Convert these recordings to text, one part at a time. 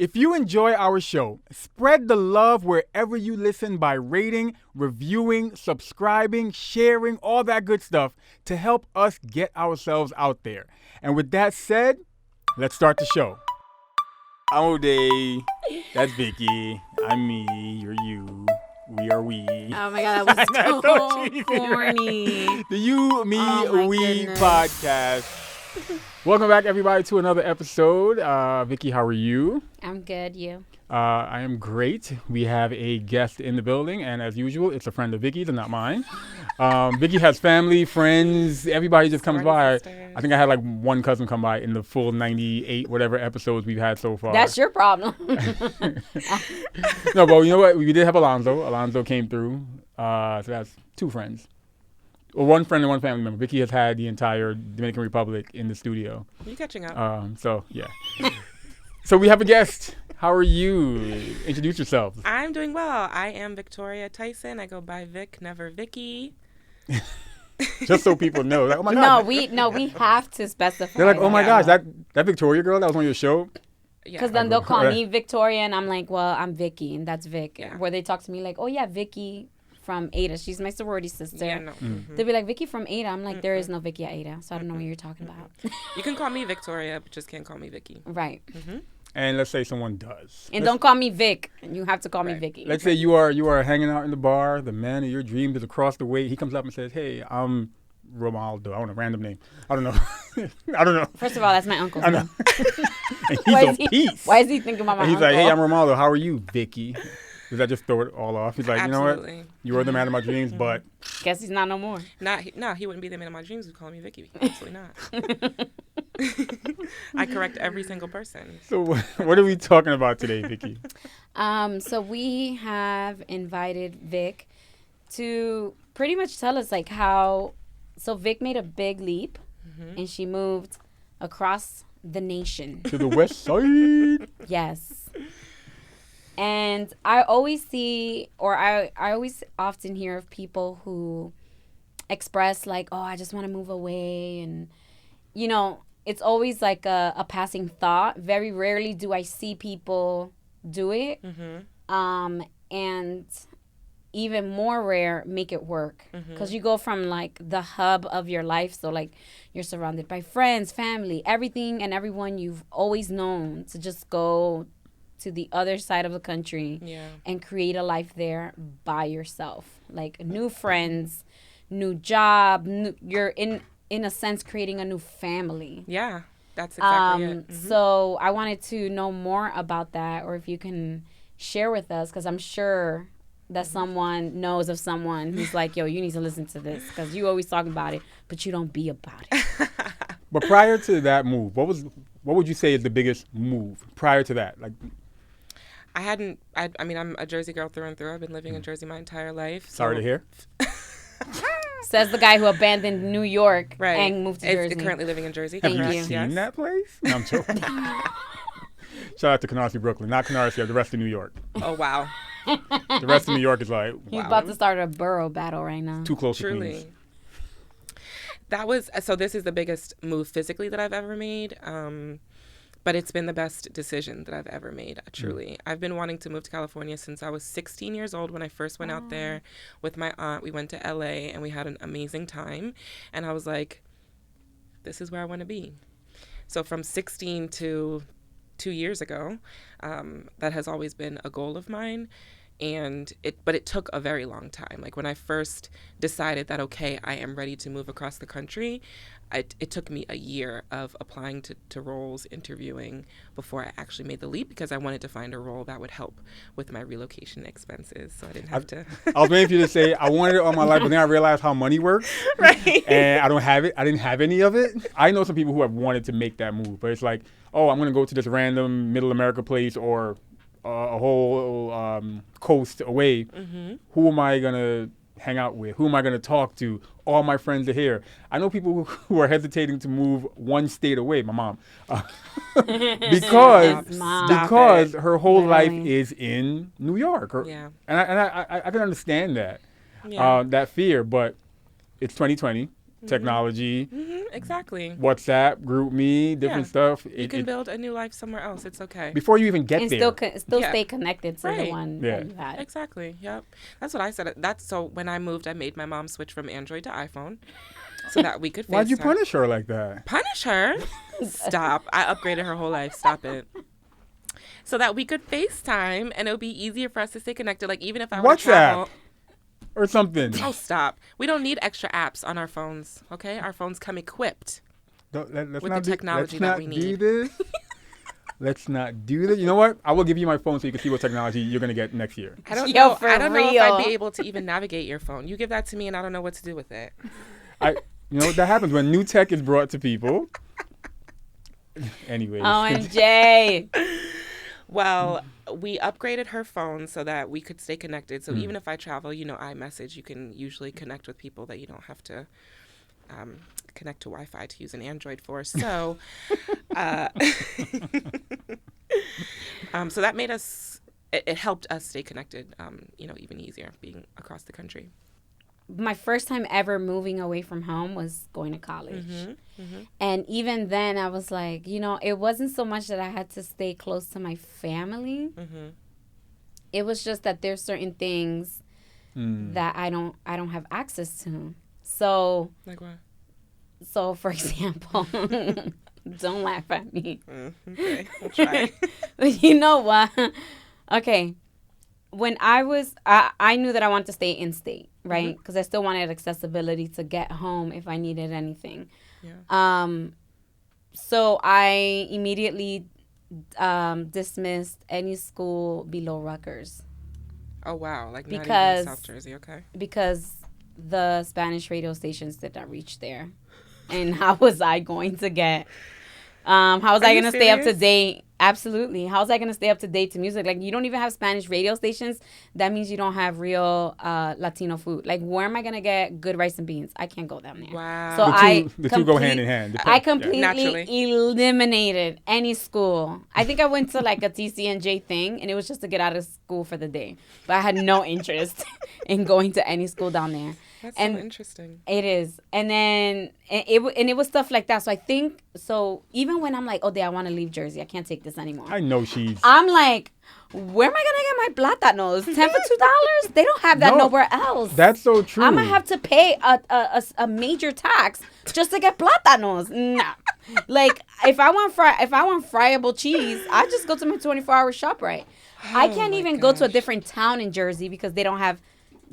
If you enjoy our show, spread the love wherever you listen by rating, reviewing, subscribing, sharing, all that good stuff to help us get ourselves out there. And with that said, let's start the show. I'm Ode. That's Vicky. I'm me. You're you. We are we. Oh my God, that was so corny. The You, Me, We goodness. podcast. Welcome back, everybody, to another episode. Vicky, how are you? I'm good, you? I am great. We have a guest in the building, and as usual, it's a friend of Vicky's and not mine. Vicky has family, friends, everybody just comes by. Sisters. I think I had like one cousin come by in the full 98 whatever episodes we've had so far. That's your problem. No, but you know what? We did have Alonzo. Alonzo came through. So that's two friends. Well, one friend and one family member. Vicky has had the entire Dominican Republic in the studio. You catching up? So, yeah. So we have a guest. How are you? Introduce yourself. I'm doing well. I am Victoria Tyson. I go by Vic, never Vicky. Just so people know. Like, oh my God. we have to specify. They're like, oh my Yeah. gosh, that Victoria girl that was on your show? Yeah. Because then they'll call Right. me Victoria, and I'm like, well, I'm Vicky, and that's Vic. Yeah. Where they talk to me like, oh yeah, Vicky from Ada. She's my sorority sister. Yeah, no. They'll be like, Vicky from Ada. I'm like, there is no Vicky at Ada, so I don't know what you're talking about. You can call me Victoria, but just can't call me Vicky. Right. And let's say someone does. And don't call me Vic. You have to call me Right. Vicky. Let's say you are hanging out in the bar. The man of your dreams is across the way. He comes up and says, hey, I'm Romaldo. I want a random name. I don't know. I don't know. First of all, that's my uncle's I know. name. And Why he's is a he- piece. Why is he thinking about my And he's uncle? like, hey, I'm Romaldo. How are you, Vicky? Does that just throw it all off? He's like, you know what? Absolutely. You are the man of my dreams, but Guess he's not no more. He wouldn't be the man of my dreams who's calling me Vicky. Absolutely not. I correct every single person. so what are we talking about today, Vicky? So we have invited Vic to pretty much tell us like how. So Vic made a big leap, and she moved across the nation. To the west side. Yes. And I always see, or I always often hear of people who express like, oh, I just want to move away. And, you know, it's always like a passing thought. Very rarely do I see people do it. And even more rare, make it work. Because you go from like the hub of your life. So like you're surrounded by friends, family, everything and everyone you've always known, to just go to the other side of the country Yeah. and create a life there by yourself. Like new friends, new job, you're in a sense creating a new family. Yeah. That's exactly it. So I wanted to know more about that, or if you can share with us, because I'm sure that someone knows of someone who's like, yo, you need to listen to this, because you always talk about it, but you don't be about it. But prior to that move, what would you say is the biggest move prior to that? Like, I mean, I'm a Jersey girl through and through. I've been living in Jersey my entire life. sorry to hear. Says the guy who abandoned New York Right. and moved to Jersey. Currently living in Jersey. Thank Correct, you. Seen yes. that place? No, I'm joking. Shout out to Canarsie, Brooklyn. Not Canarsie, the rest of New York. Oh, wow. The rest of New York is like, He's wow, about to start a borough battle right now. too close to Truly. Queens. So this is the biggest move physically that I've ever made. But it's been the best decision that I've ever made, truly. I've been wanting to move to California since I was 16 years old when I first went out there with my aunt. We went to LA and we had an amazing time. And I was like, this is where I want to be. So from 16 to 2 years ago, that has always been a goal of mine. But it took a very long time. Like when I first decided that, okay, I am ready to move across the country, it took me a year of applying to roles, interviewing before I actually made the leap, because I wanted to find a role that would help with my relocation expenses. So I didn't have to. I was waiting for you to say, I wanted it all my life, but then I realized how money works. Right. And I don't have it. I didn't have any of it. I know some people who have wanted to make that move, but it's like, oh, I'm going to go to this random middle America place or a whole coast away. Who am I going to hang out with? Who am I going to talk to? All my friends are here. I know people who are hesitating to move one state away. My mom. Because Mom. because her whole life Literally. is in New York. Yeah. And I can understand that. Yeah. That fear, but it's 2020. technology, Exactly. WhatsApp, group me, different stuff. You can build a new life somewhere else. It's okay. Before you even get And there. still stay connected to the Right. one Yeah. that you had. Exactly. Yep. That's what I said. That's so when I moved, I made my mom switch from Android to iPhone so that we could FaceTime. Why'd you punish her like that? Punish her? Stop. I upgraded her whole life. Stop it. So that we could FaceTime and it would be easier for us to stay connected. Like even if I were to travel. Or something. Oh, stop. We don't need extra apps on our phones, okay? Our phones come equipped Let's with the not technology let's that we not need. do this. Let's not do this. You know what? I will give you my phone so you can see what technology you're going to get next year. I don't Yo, know. for I don't know if real. I'd be able to even navigate your phone. You give that to me and I don't know what to do with it. You know, that happens when new tech is brought to people. Anyways. OMJ. Well, we upgraded her phone so that we could stay connected. So even if I travel, iMessage, you can usually connect with people that you don't have to connect to Wi-Fi to use an Android for. So, so that made us, it helped us stay connected, even easier being across the country. My first time ever moving away from home was going to college. And even then I was like, it wasn't so much that I had to stay close to my family. It was just that there's certain things that I don't have access to. So Like what? So for example, don't laugh at me. Okay, I'll try. You know what? Okay. When I knew that I wanted to stay in state, right? Because I still wanted accessibility to get home if I needed anything. Yeah. So I immediately dismissed any school below Rutgers Oh, wow. Like not Because- even South Jersey, okay. because the Spanish radio stations did not reach there. And how was I going to get... how was I you going to stay up to serious? date? Absolutely. How was I going to stay up to date to music? Like, you don't even have Spanish radio stations. That means you don't have real Latino food. Like, where am I going to get good rice and beans? I can't go down there. Wow. So The two go hand in hand. I Yeah. completely Naturally. eliminated any school. I think I went to like a TCNJ thing, and it was just to get out of school for the day. But I had no interest in going to any school down there. That's and- so interesting. It is. And then it was stuff like that. So I think, even when I'm like, I want to leave Jersey, I can't take this anymore. I know she's... I'm like, where am I going to get my platanos? 10 for $2? They don't have that No, nowhere else. That's so true. I'm going to have to pay a major tax just to get platanos. Nah. Like, if I want friable cheese, I just go to my 24-hour ShopRite. I can't my even go to a gosh. different town in Jersey because they don't have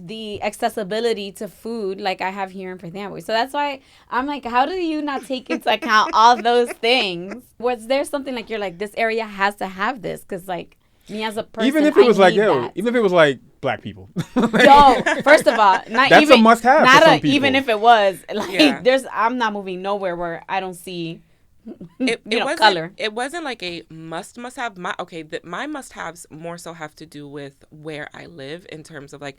the accessibility to food like I have here in Perth Amboy. So that's why I'm like, how do you not take into account all those things? Was there something like you're like, this area has to have this? Because like me as a person, Even if it was like, need yo, that. even if it was like black people. Yo, first of all, not That's even a must-have for Not some even people. if it was like, Yeah. I'm not moving nowhere where I don't see It wasn't, color. It wasn't like a must have. My must haves more so have to do with where I live in terms of like,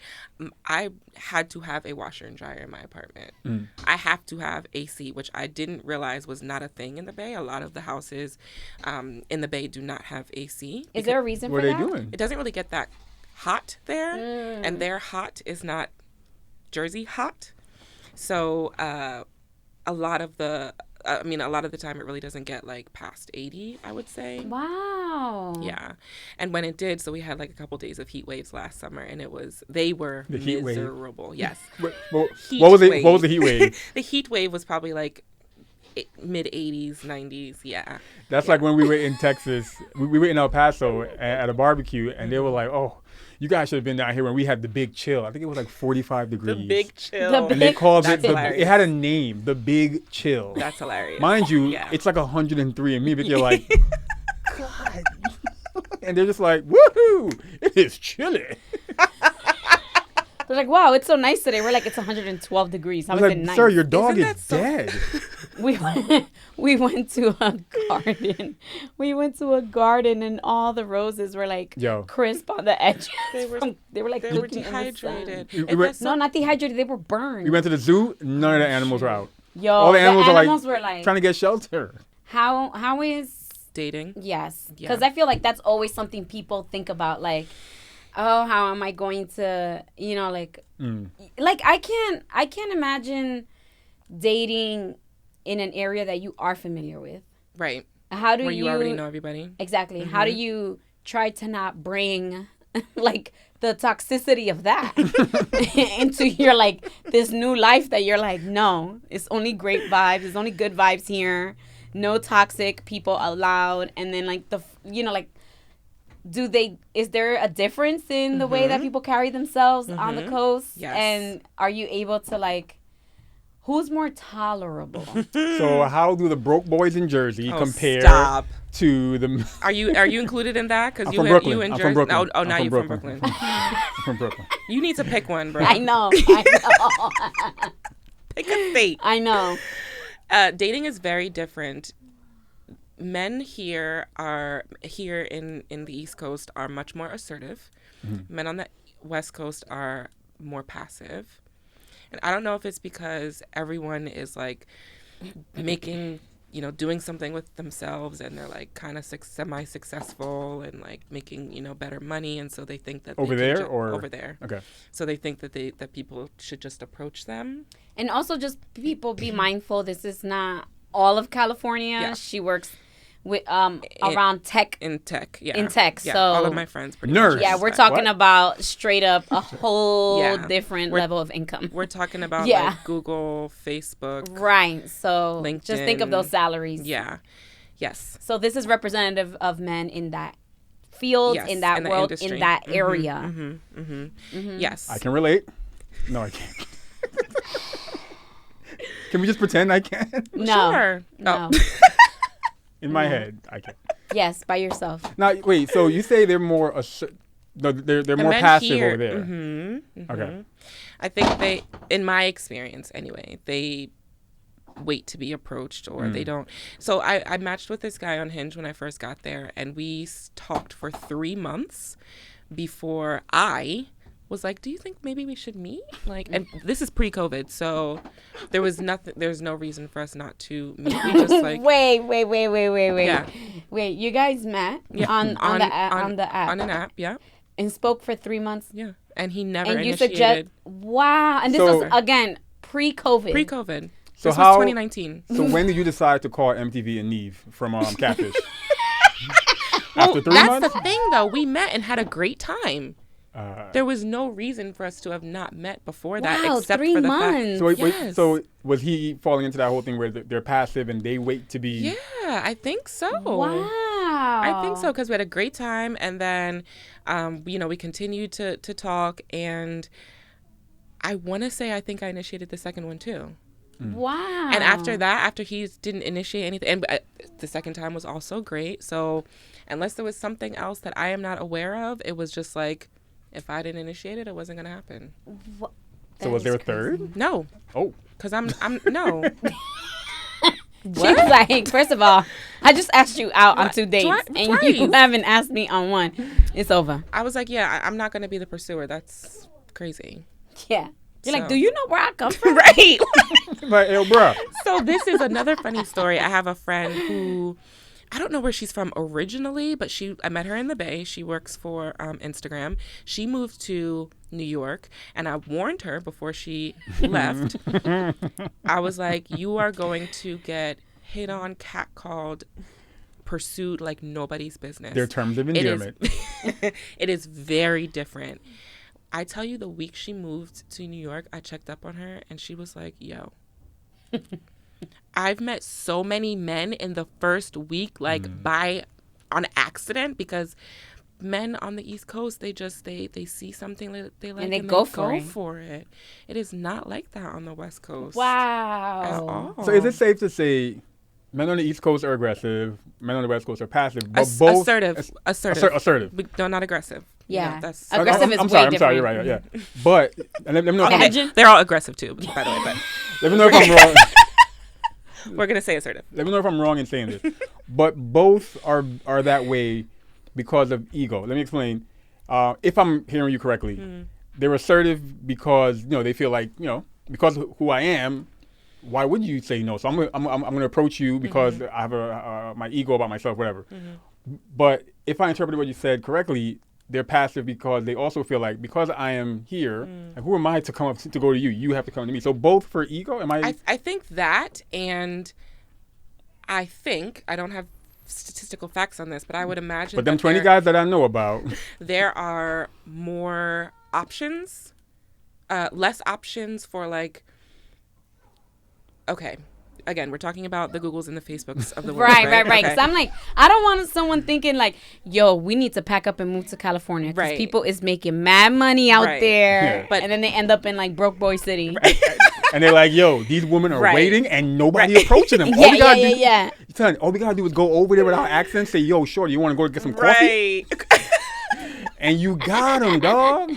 I had to have a washer and dryer in my apartment. I have to have AC, which I didn't realize was not a thing in the Bay. A lot of the houses in the Bay do not have AC. Is there a reason What for are they that? doing? It doesn't really get that hot there, and their hot is not Jersey hot. So a lot of the time it really doesn't get like past 80, I would say. Wow. Yeah. And when it did, so we had like a couple days of heat waves last summer, and they were The heat wave. miserable. Yes. What Heat was it? wave. What was the heat wave? The heat wave was probably like mid 80s, 90s. Yeah. That's like when we were in Texas. We were in El Paso at a barbecue, and they were like, "Oh, you guys should have been down here when we had the big chill." I think it was like 45 degrees. The big chill. The And they called That's it. hilarious. It had a name, the Big Chill. That's hilarious. Mind you, Yeah. it's like 103, and me, but you're like, God. And they're just like, woohoo! It is chilly. They're like, wow, it's so nice today. We're like, it's 112 degrees. How I is was it like, nice? sir, your dog Isn't is that so- dead. We went to a garden. We went to a garden, and all the roses were like Yo. crisp on the edges. They were- They were like They were looking in the sun. dehydrated. We It went- was No, not dehydrated. They were burned. We went to the zoo. None of the animals were out. Yo, All the animals, were like, trying to get shelter. how is dating. yes? Yeah. Because I feel like that's always something people think about, like, oh, how am I going to, like I can't imagine dating in an area that you are familiar with? Right. How do Where you already know everybody. Exactly. How do you try to not bring like the toxicity of that into your like this new life that you're like, no, it's only great vibes. There's only good vibes here. No toxic people allowed. And then like like, is there a difference in the way that people carry themselves on the coast? Yes. And are you able to like, who's more tolerable? So how do the broke boys in Jersey compare Stop. to the? Are you included in that? Because I'm from Brooklyn. you in I'm Jersey. from Brooklyn. Oh, now I'm you're from from Brooklyn. I'm from Brooklyn. You need to pick one, bro. I know. Pick a state. I know. Dating is very different. Men here in the East Coast are much more assertive. Mm-hmm. Men on the West Coast are more passive. And I don't know if it's because everyone is like making, doing something with themselves, and they're like kind of semi-successful and like making, better money. And so they think that over there. Okay. So they think that people should just approach them. And also just people be mindful. This is not all of California. Yeah. She works with around tech. In tech, yeah. In tech, yeah, so all of my friends pretty Nerds. much. Yeah, we're talking about straight up a whole different We're- level of income. We're talking about Yeah. like Google, Facebook. Right. So LinkedIn. just think of those salaries. Yeah. Yes. So this is representative of men in that field, Yes, in that in the world, industry. in that area. Yes. I can relate. No, I can't. Can we just pretend I can? No. Sure. No. Oh. In my head, I can. Yes, by yourself. Now, wait. So you say they're more they're The more men passive here- over there. Okay. I think they, in my experience anyway, they wait to be approached, or they don't. So I matched with this guy on Hinge when I first got there, and we talked for 3 months before I was like, do you think maybe we should meet? Like, and this is pre-COVID, so there's no reason for us not to meet. We just like Wait. Yeah. Wait, you guys met on the app on an app, yeah, and spoke for 3 months. yeah, and he never And you initiated. suggest, wow. And this So- was, again, pre-COVID. Pre-COVID. So This how- was 2019. So when did you decide to call MTV and Neve from Catfish? After 3 That's months? the thing, though. We met and had a great time. There was no reason for us to have not met before that, Wow, except 3 for the months. So wait, Yes. so was he falling into that whole thing where they're passive and they wait to be? Yeah, I think so. Wow. I think so, because we had a great time, and then, we continued to talk, and I want to say I think I initiated the second one too. Wow. And after that, after he didn't initiate anything, and the second time was also great. So unless there was something else that I am not aware of, it was just like, if I didn't initiate it, it wasn't going to happen. So was there a third? No, Oh. because I'm no. She's like, first of all, I just asked you out on 2 dates, and you Twice. haven't asked me on one. It's over. I was like, yeah, I'm not going to be the pursuer. That's crazy. Yeah. You're like, So- do you know where I come from? Right. Like, yo, bruh. So this is another funny story. I have a friend who, I don't know where she's from originally, but I met her in the Bay. She works for Instagram. She moved to New York, and I warned her before she left. I was like, you are going to get hit on, catcalled, pursued like nobody's business. Their terms of endearment. It is very different. I tell you, the week she moved to New York, I checked up on her, and she was like, yo, I've met so many men in the first week, like on accident, because men on the East Coast, they see something that they like, And they and go they for go it. for it. It is not like that on the West Coast. At Wow. all. So is it safe to say men on the East Coast are aggressive, men on the West Coast are passive, but Assertive. Assertive. No, not aggressive. Yeah. No, that's Aggressive is I'm way sorry, different. you're right, yeah. But, and let me know if I'm, Imagine. they're all aggressive too, by the way, but let me know if I'm wrong. we're gonna say assertive. Let me know if I'm wrong in saying this. But both are that way because of ego. Let me explain. If I'm hearing you correctly, they're assertive because they feel like because of who I am. Why would you say no? So I'm gonna approach you because I have my ego about myself, whatever. But if I interpreted what you said correctly, they're passive because they also feel like, because I am here, like, who am I to come up to go to you? You have to come to me. So both for ego. Am I? I think that, and I think I don't have statistical facts on this, but I would imagine. But them 20 guys that I know about, there are more options, less options for like. Okay. Again, we're talking about the Googles and the Facebooks of the world. Right. Okay. Because I'm like, I don't want someone thinking like, yo, we need to pack up and move to California. Because people is making mad money out there. Yeah. But, and then they end up in like broke boy city. and they're like, yo, these women are waiting and nobody approaching them. Yeah. All we gotta do is go over there with our accents, say, yo, shorty, you want to go get some coffee? And you got them, dog.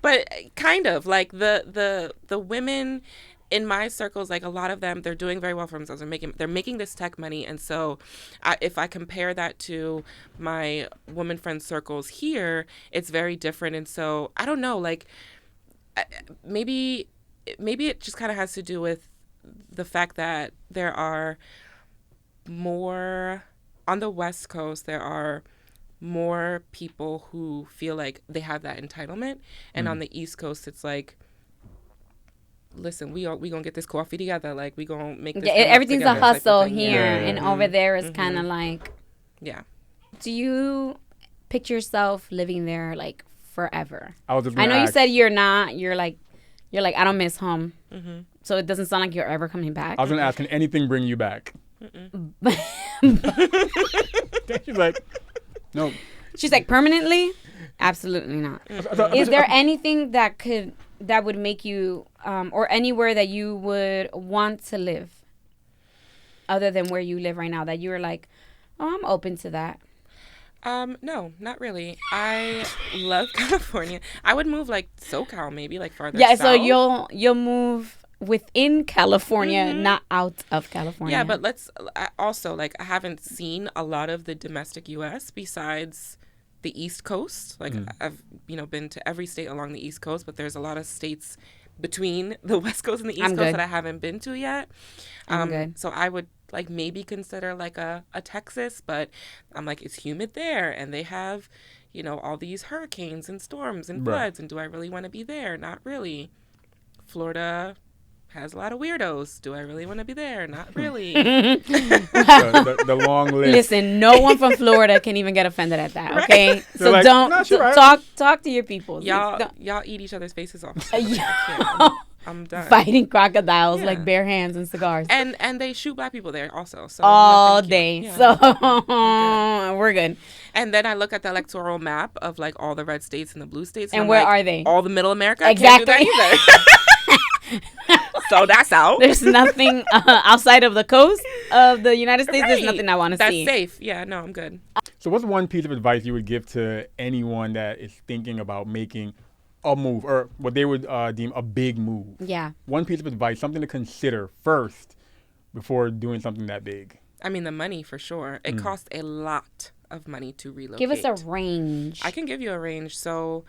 But kind of like the women in my circles, like a lot of them, they're doing very well for themselves. They're making this tech money, and so if I compare that to my woman friend circles here, it's very different. And so I don't know, like maybe it just kind of has to do with the fact that there are more on the West Coast. There are more people who feel like they have that entitlement, and on the East Coast, it's like, listen, we gonna get this coffee together. Like, we gonna make this. Everything's a hustle here, Yeah. and over there is kind of like. Yeah. Do you picture yourself living there like forever? I know you said you're not. You're like, I don't miss home. So it doesn't sound like you're ever coming back. I was gonna ask, can anything bring you back? She's like, no. She's like, permanently? Absolutely not. Is there anything that would make you, or anywhere that you would want to live other than where you live right now, that you were like, oh, I'm open to that? No, not really. I love California. I would move like SoCal, maybe like farther Yeah, south. so you'll move within California, not out of California. Yeah, but also, like, I haven't seen a lot of the domestic U.S. besides the East Coast. Like, I've, been to every state along the East Coast, but there's a lot of states between the West Coast and the East Coast that I haven't been to yet. I'm good. So I would, like, maybe consider, like, a Texas, but I'm like, it's humid there, and they have, all these hurricanes and storms and floods, and do I really want to be there? Not really. Florida has a lot of weirdos. Do I really want to be there? Not really. the long list. Listen, no one from Florida can even get offended at that, okay? So like, don't right. talk to your people. Y'all eat each other's faces off. I'm done. Fighting crocodiles like bare hands and cigars. And they shoot black people there also. So all day. Yeah. So we're good. And then I look at the electoral map of like all the red states and the blue states. And where are they? All the middle America. Exactly. I can't do that either. So that's out. There's nothing outside of the coast of the United States. There's nothing I want to see. That's safe. Yeah, no, I'm good. So what's one piece of advice you would give to anyone that is thinking about making a move, or what they would deem a big move? Yeah. One piece of advice, something to consider first before doing something that big. I mean, the money for sure. It costs a lot of money to relocate. Give us a range. I can give you a range. So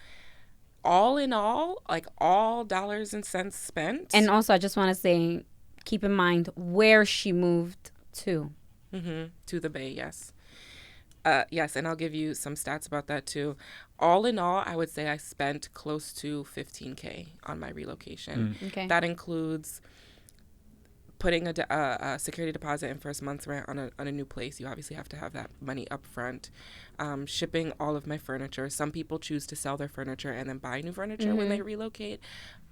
all in all, like all dollars and cents spent. And also, I just want to say, keep in mind where she moved to. To the Bay, yes. Yes, and I'll give you some stats about that too. All in all, I would say I spent close to $15K on my relocation. Okay. That includes putting a security deposit in first month's rent on a new place. You obviously have to have that money up front. Shipping all of my furniture. Some people choose to sell their furniture and then buy new furniture when they relocate.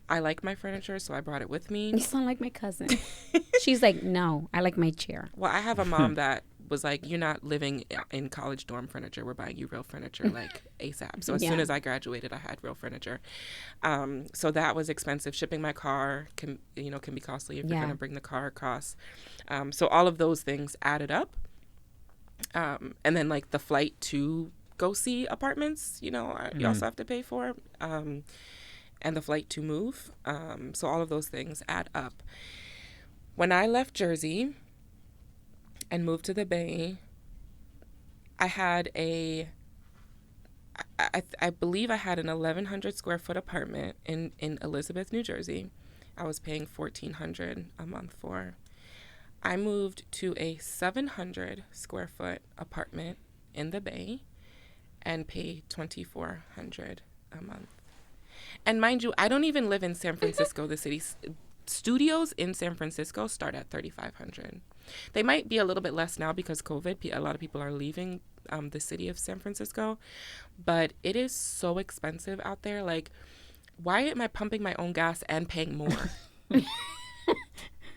I like my furniture, so I brought it with me. You sound like my cousin. She's like, no, I like my chair. Well, I have a mom that was like, you're not living in college dorm furniture. We're buying you real furniture, like ASAP. So as soon as I graduated, I had real furniture. So that was expensive. Shipping my car can be costly if you're going to bring the car across. So all of those things added up. And then like the flight to go see apartments, you also have to pay for. And the flight to move. So all of those things add up. When I left Jersey and moved to the Bay, I had I believe I had an 1,100 square foot apartment in Elizabeth, New Jersey. I was paying $1,400 a month for. I moved to a 700 square foot apartment in the Bay, and pay $2,400 a month. And mind you, I don't even live in San Francisco, the city. Studios in San Francisco start at $3,500. They might be a little bit less now because COVID. A lot of people are leaving the city of San Francisco, but it is so expensive out there. Like, why am I pumping my own gas and paying more?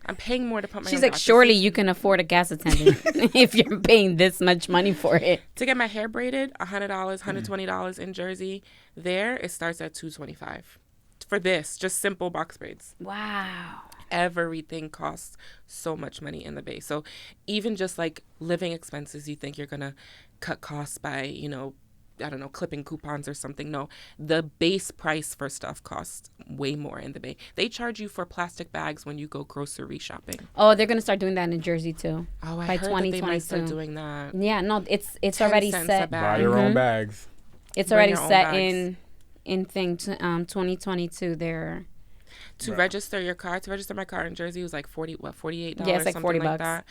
I'm paying more to pump my She's own like, gas. surely you can afford a gas attendant if you're paying this much money for it. To get my hair braided, $100, $120 in Jersey. There, it starts at $225 for this, just simple box braids. Wow. Everything costs so much money in the Bay. So even just like living expenses, you think you're gonna cut costs by, you know, I don't know, clipping coupons or something. No, the base price for stuff costs way more in the Bay. They charge you for plastic bags when you go grocery shopping. Oh, they're gonna start doing that in Jersey too. Oh, I by heard that they might start doing that. Yeah, no, it's 10 already cents set. a bag. Buy your own bags. It's Bring already your own set bags. in 2022. They're To register your car, to register my car in Jersey was like $48. Yeah, it's like something $40. like that.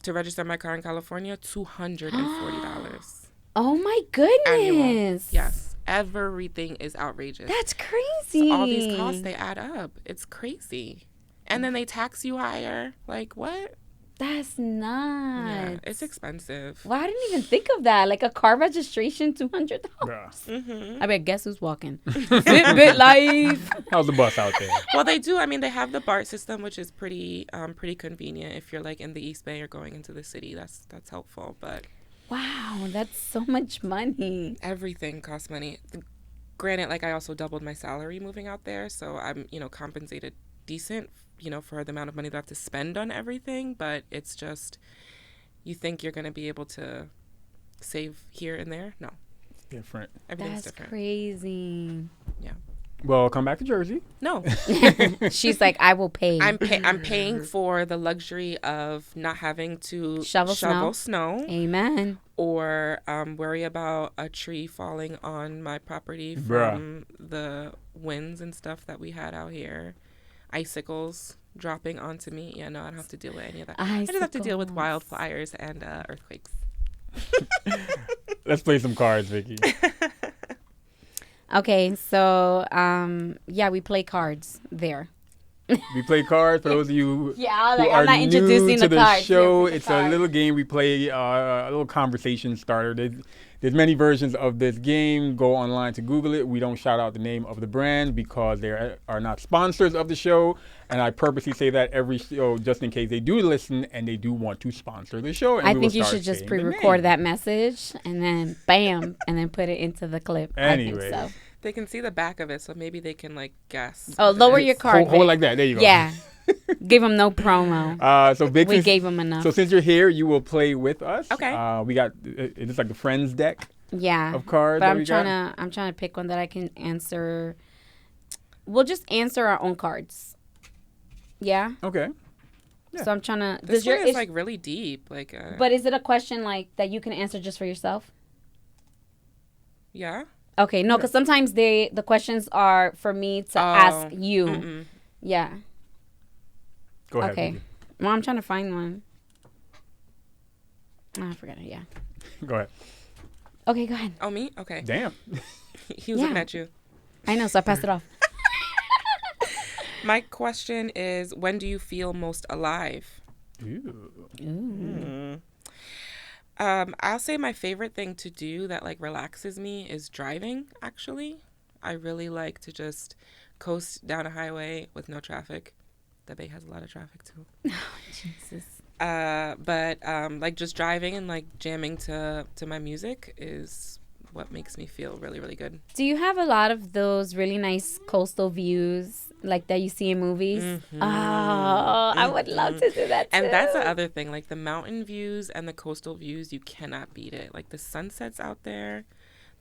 To register my car in California, $240. oh my Annual. goodness. Yes. Everything is outrageous. That's crazy. So all these costs, they add up. It's crazy. And then they tax you higher. Like, what? That's nuts. Yeah, it's expensive. Well, I didn't even think of that. Like a car registration, $200. Bruh. I mean, guess who's walking? Fitbit life. How's the bus out there? Well, they do. I mean, they have the BART system, which is pretty convenient if you're like in the East Bay or going into the city. That's helpful. But Wow, that's so much money. everything costs money. Granted, like I also doubled my salary moving out there, so I'm, you know, compensated decent, you know, for the amount of money that I have to spend on everything. But it's just, you think you're going to be able to save here and there? No, Different. everything's That's different. crazy. Yeah. Well, come back to Jersey. No, She's like, I will pay. I'm paying for the luxury of not having to Shovel snow. Amen. Or worry about a tree falling on my property Bruh. from the winds and stuff that we had out here. Icicles dropping onto me. Yeah, no, I don't have to deal with any of that. I just have to deal with Icicles. wildfires and earthquakes. Let's play some cards, Vicky. Okay, so yeah, we play cards there. We play cards for those of you Yeah, who like, are I'm not new introducing to the the cards. show. Yeah, It's a little game we play, a little conversation starter. There's many versions of this game. Go online to Google it. We don't shout out the name of the brand because they are not sponsors of the show. And I purposely say that every show just in case they do listen and they do want to sponsor the show. And I we think will you start should just saying the pre-record name. that message and then bam, and then put it into the clip. Anyway. I think so. They can see the back of it, so maybe they can like guess. Oh, what it lower is. your card. Hold Vic. like that. There you go. Yeah. Give them no promo. So Vic, We since- gave them enough. So since you're here, you will play with us. Okay. We got it's like the friends deck Yeah. of cards. But that I'm we trying got. to pick one that I can answer. We'll just answer our own cards. Yeah. Okay. Yeah. So I'm trying to. This one is like really deep. Like, But is it a question like that you can answer just for yourself? yeah. Okay, no, because sometimes the questions are for me to ask you. Mm-mm. Yeah. Go ahead. Okay. Vicky. Well, I'm trying to find one. Oh, I forgot it. Yeah. Go ahead. Okay, go ahead. Oh, me? Okay. Damn. He was Yeah. looking at you. I know, so I passed it off. My question is, when do you feel most alive? Ooh. I'll say my favorite thing to do that like relaxes me is driving, actually. I really like to just coast down a highway with no traffic. The Bay has a lot of traffic too. Jesus. But like just driving and like jamming to my music is what makes me feel really, really good. Do you have a lot of those really nice coastal views like that you see in movies? Mhm. Oh, I would love to do that too. And that's the other thing, like the mountain views and the coastal views, you cannot beat it. Like the sunsets out there,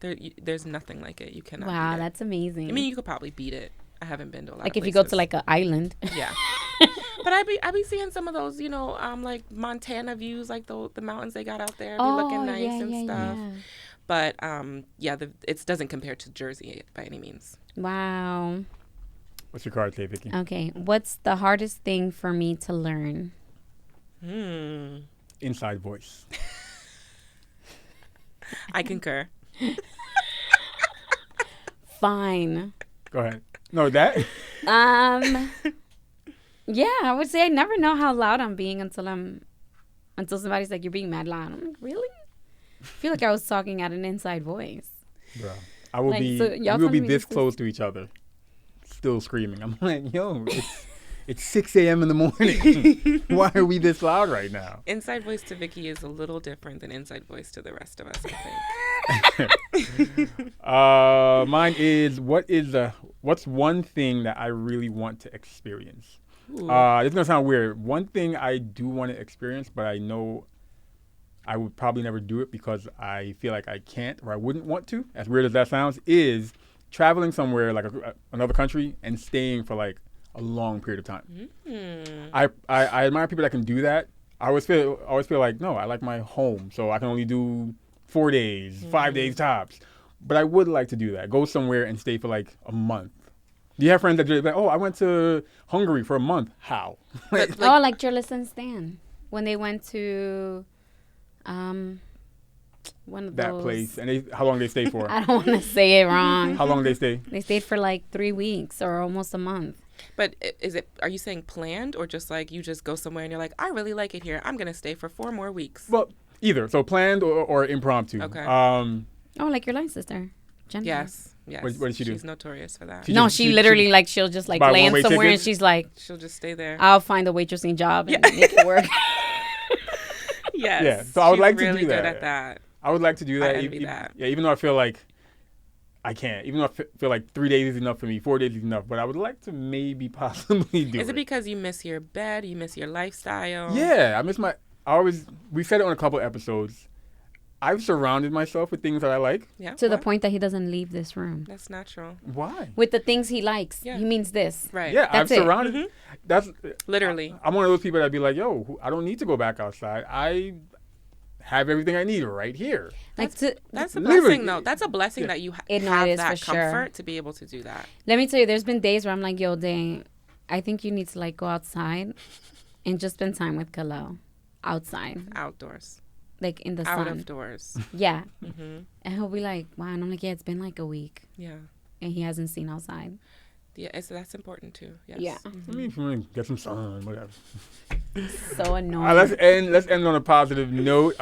there's nothing like it. You cannot Wow, beat it. that's amazing. I mean, you could probably beat it. I haven't been to a lot like of if you go to places. like an island. Yeah. But I be seeing some of those, you know, like Montana views, like the mountains they got out there, be looking nice and stuff. Yeah. But yeah, it doesn't compare to Jersey by any means. Wow. What's your card say, Vicky? Okay. What's the hardest thing for me to learn? Inside voice. I concur. Fine. Go ahead. No, that. Yeah, I would say I never know how loud I'm being until somebody's like, you're being mad loud. I'm like, really? I feel like I was talking at an inside voice. Bro, I will Like, be. so We y'all will be telling me this this is- close to each other, still screaming. I'm like, yo, it's 6 a.m. in the morning. Why are we this loud right now? Inside voice to Vicky is a little different than inside voice to the rest of us, I think. Mine is what's one thing that I really want to experience? Ooh. It's gonna sound weird. One thing I do want to experience, but I know I would probably never do it because I feel like I can't or I wouldn't want to. As weird as that sounds, is traveling somewhere like another country and staying for like a long period of time. Mm. I admire people that can do that. I always feel like no, I like my home, so I can only do 4 days, 5 days tops. But I would like to do that. Go somewhere and stay for like a month. Do you have friends that do like, oh, I went to Hungary for a month? How? But, Oh, like Julius and Stan when they went to, one of That those place, and how long they stay for? I don't want to say it wrong. How long they stay? They stayed for like 3 weeks or almost a month. But are you saying planned or just like you just go somewhere and you're like, I really like it here. I'm going to stay for 4 more weeks. Well, either so planned or impromptu. Okay. Oh, like your line sister, Jennifer. Yes. Yes. What did she do? She's notorious for that. She No, just- she literally like she'll just like buy land one-way somewhere and tickets? she's like, She'll just stay there. I'll find a waitressing job and make it work. Yes. Yeah, so I would she's like to really do good that. at that. I would like to do that. I envy that. Yeah, even though I feel like I can't. Even though I feel like 3 days is enough for me, 4 days is enough. But I would like to maybe possibly do it. Is it because you miss your bed? You miss your lifestyle? Yeah, I miss my. We said it on a couple episodes. I've surrounded myself with things that I like. Yeah. To the what? point that he doesn't leave this room. That's natural. Why? With the things he likes. Yeah. He means this. Right. Yeah, I've That's it. surrounded. Mhm. That's Literally. I'm one of those people that'd be like, yo, I don't need to go back outside. I have everything I need right here. Like to That's a Literally. blessing, though. That's a blessing Yeah. that you It have is, that for sure. comfort to be able to do that. let me tell you, there's been days where I'm like, yo, dang, I think you need to like go outside and just spend time with Khalil outside, Outdoors. like in the Out sun. of doors. Yeah. hmm And he'll be like, wow. And I'm like, yeah, it's been like a week Yeah. and he hasn't seen outside. Yeah, that's important too. Yes. Yeah. I mean, if you want to get some sun, whatever. So annoying. Let's end on a positive note.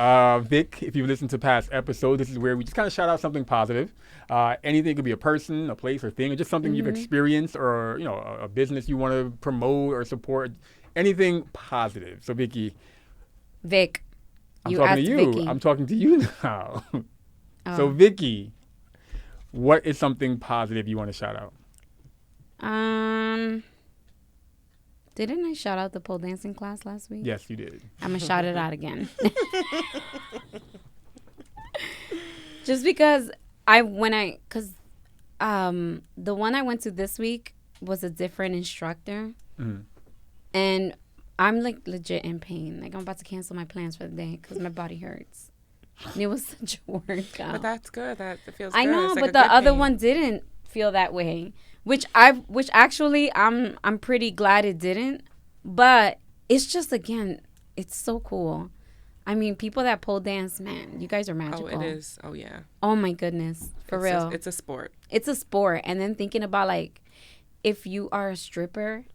Vic, if you've listened to past episodes, this is where we just kind of shout out something positive. Anything could be a person, a place, or thing, or just something you've experienced, or a business you want to promote or support. Anything positive. So, Vicky, Vic, I'm you talking to asked you. Vicky. I'm talking to you now. Oh. So, Vicky, what is something positive you want to shout out? Didn't I shout out the pole dancing class last week? Yes, you did. I'm gonna shout it out again. Just because the one I went to this week was a different instructor, Mhm. and I'm like legit in pain. Like I'm about to cancel my plans for the day because my body hurts. And it was such a workout. But that's good. That feels I good. know, It's like but a the good other thing. one didn't feel that way. Which actually I'm pretty glad it didn't. But it's just, again, it's so cool. I mean, people that pole dance, man, you guys are magical. Oh, it is. Oh, yeah. Oh my goodness, for real. It's a sport. It's a sport. And then thinking about like, if you are a stripper,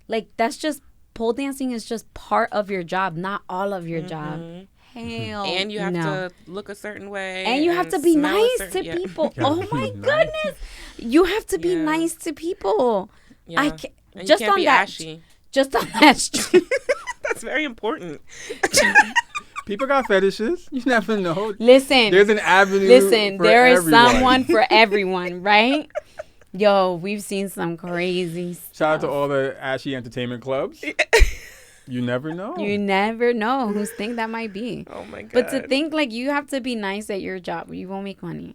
like that's just, pole dancing is just part of your job, not all of your job. Hell, And you have no. to look a certain way. And you have to be smell a nice certain- to yeah. people. Yeah. Oh my Nice. goodness, you have to be Yeah. nice to people. Yeah. I can't, And just you can't on be that. ashy. Just on that street. That's very important. People got fetishes. You never know. Listen, There's an avenue. listen. for There is everyone. someone for everyone, right? Yo, we've seen some crazy stuff. Shout out to all the ashy entertainment clubs. You never know. You never know whose thing that might be. Oh, my God. But to think like you have to be nice at your job, you won't make money,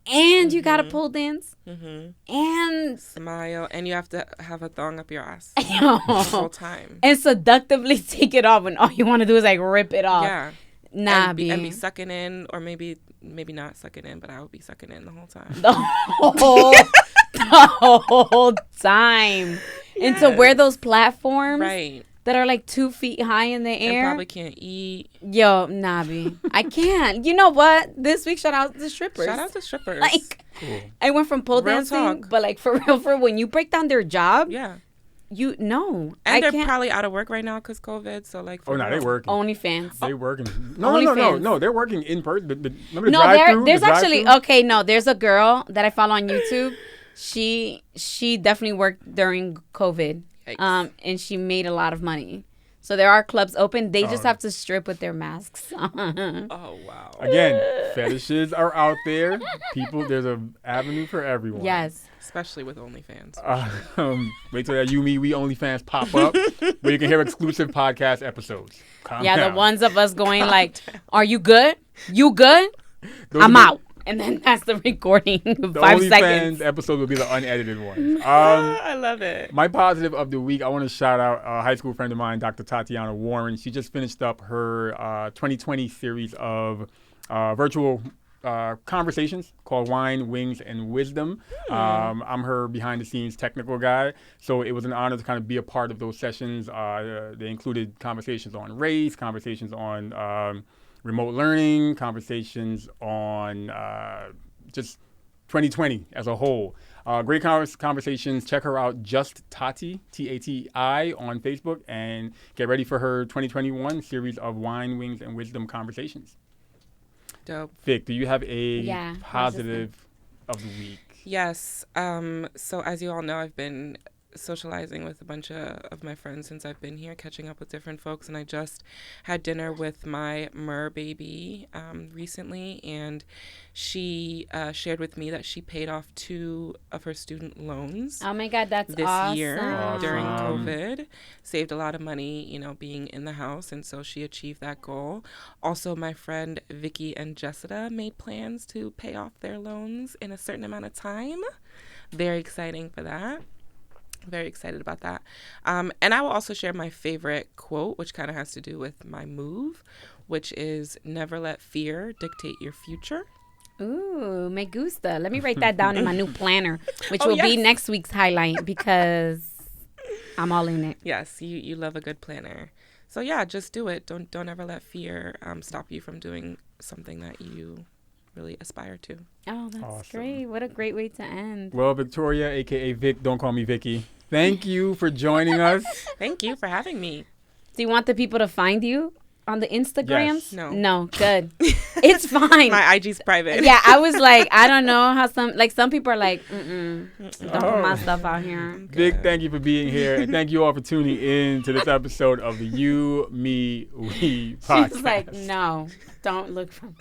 and you gotta pole dance, and Smile. And you have to have a thong up your ass the whole time. and seductively take it off when all you want to do is like rip it off. Yeah. Nah, and be B. sucking in, or maybe not sucking in, but I would be sucking in the whole time. The whole time. And to wear those platforms. Right. that are like 2 feet high in the And air. probably can't eat. Yo, Nabi, I can't. You know what? This week, shout out to strippers. Shout out to strippers. Like, Cool. I went from pole Real dancing, talk. but like for real, when you break down their job, Yeah. you know. And I they're can't. probably out of work right now because COVID. So like, Oh, no, they working. OnlyFans. They working. No. OnlyFans. They're working in person. Remember the No, drive-thru? there's The actually drive-thru? okay. No, there's a girl that I follow on YouTube. She definitely worked during COVID, Yikes. and she made a lot of money. So there are clubs open. They just have to strip with their masks. Oh wow. Again, fetishes are out there. People, there's an avenue for everyone. Yes. Especially with OnlyFans. Wait till that You Me We OnlyFans pop up, where you can hear exclusive podcast episodes. Calm Yeah, down. the ones of us going like, "Are you good? You good? Those I'm will be- out." And then that's the recording. The 5 OnlyFans seconds. episode will be the unedited one. I love it. My positive of the week, I want to shout out a high school friend of mine, Dr. Tatiana Warren. She just finished up her 2020 series of virtual conversations called Wine, Wings, and Wisdom. I'm her behind-the-scenes technical guy, so it was an honor to kind of be a part of those sessions. They included conversations on race, conversations on remote learning, conversations on just 2020 as a whole. Great conversations. Check her out, Just Tati, Tati, on Facebook, and get ready for her 2021 series of Wine, Wings, and Wisdom conversations. Dope. Vic, do you have a Yeah, positive of the week? Yes. So as you all know, I've been socializing with a bunch of my friends since I've been here, catching up with different folks, and I just had dinner with my mer baby recently, and she shared with me that she paid off 2 of her student loans Oh my God, that's this awesome. year during Awesome. COVID. Saved a lot of money, being in the house, and so she achieved that goal. Also, my friend Vicky and Jessica made plans to pay off their loans in a certain amount of time. Very exciting for that. Very excited about that. And I will also share my favorite quote, which kind of has to do with my move, which is never let fear dictate your future. Ooh, me gusta. Let me write that down in my new planner, which Oh, will be yes. next week's highlight because I'm all in it. Yes, you love a good planner. So yeah, just do it. Don't ever let fear stop you from doing something that you really aspire to. Oh, that's Awesome. great. What a great way to end. Well, Victoria, a.k.a. Vic, don't call me Vicky. Thank you for joining us. Thank you for having me. Do you want the people to find you on the Instagrams? Yes. No. No, good. It's fine. My IG's private. Yeah, I was like, I don't know how some people are like, don't put my stuff out here. Vic, thank you for being here. And thank you all for tuning in to this episode of the You, Me, We podcast. She's like, no, don't look for me.